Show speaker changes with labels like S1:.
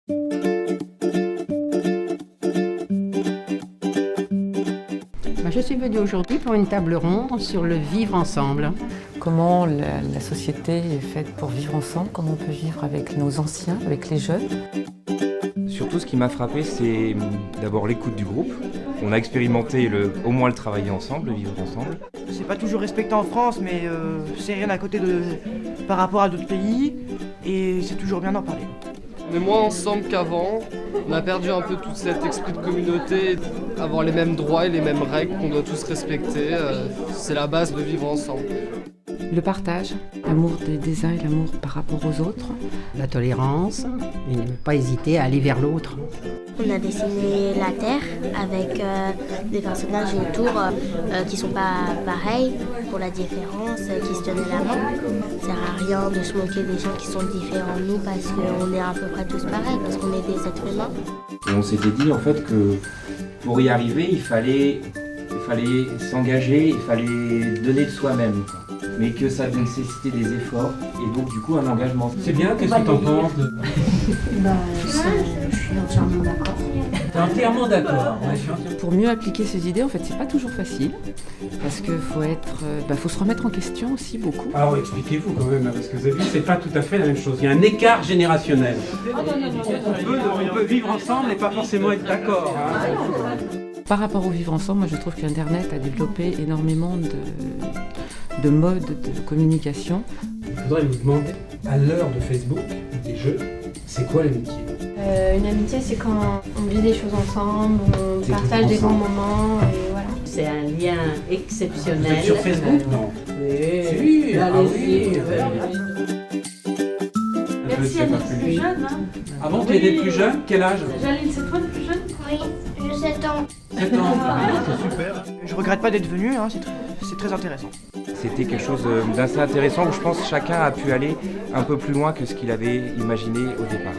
S1: Je suis venue aujourd'hui pour une table ronde sur le vivre ensemble.
S2: Comment la société est faite pour vivre ensemble, comment on peut vivre avec nos anciens, avec les jeunes.
S3: Surtout, ce qui m'a frappé, c'est d'abord l'écoute du groupe. On a expérimenté au moins le travailler ensemble, le vivre ensemble.
S4: C'est pas toujours respecté en France, mais c'est rien à côté par rapport à d'autres pays, et c'est toujours bien d'en parler.
S5: On est moins ensemble qu'avant, on a perdu un peu tout cet esprit de communauté, avoir les mêmes droits et les mêmes règles qu'on doit tous respecter, c'est la base de vivre ensemble.
S2: Le partage, l'amour des uns et l'amour par rapport aux autres.
S1: La tolérance, et ne pas hésiter à aller vers l'autre.
S6: On a dessiné la Terre avec des personnages autour qui sont pas pareils pour la différence, qui se tenaient la main. Ça sert à rien de se moquer des gens qui sont différents de nous parce qu'on est à peu près tous pareils, parce qu'on est des êtres humains.
S3: Et on s'était dit en fait que pour y arriver, il fallait s'engager, il fallait donner de soi-même. Mais que ça nécessitait des efforts et donc du coup un engagement.
S7: C'est bien, qu'est-ce que t'en penses
S6: Je suis entièrement d'accord.
S7: T'es entièrement d'accord.
S2: Pour mieux appliquer ces idées, en fait, c'est pas toujours facile, parce qu'il faut se remettre en question aussi beaucoup.
S7: Alors expliquez-vous quand même, parce que vous avez vu, c'est pas tout à fait la même chose. Il y a un écart générationnel. On peut vivre ensemble et pas forcément être d'accord.
S2: Par rapport au vivre ensemble, moi je trouve qu'Internet a développé énormément de modes de communication.
S7: Il faudrait vous demander, à l'heure de Facebook, des jeux, c'est quoi l'amitié?
S8: Une amitié, c'est quand on vit des choses ensemble, on partage des bons moments, et voilà.
S9: C'est un lien exceptionnel.
S7: Vous êtes sur Facebook? Non.
S9: Oui, allez-y.
S8: Merci à notre plus jeune.
S7: Ah bon, t'es des plus jeunes? Quel âge?
S8: Jaline, c'est toi le plus jeune?
S6: Oui, j'ai 7 ans.
S7: 7 ans.
S4: C'est super. Je regrette pas d'être venu, c'est très intéressant.
S3: C'était quelque chose d'assez intéressant où je pense que chacun a pu aller un peu plus loin que ce qu'il avait imaginé au départ.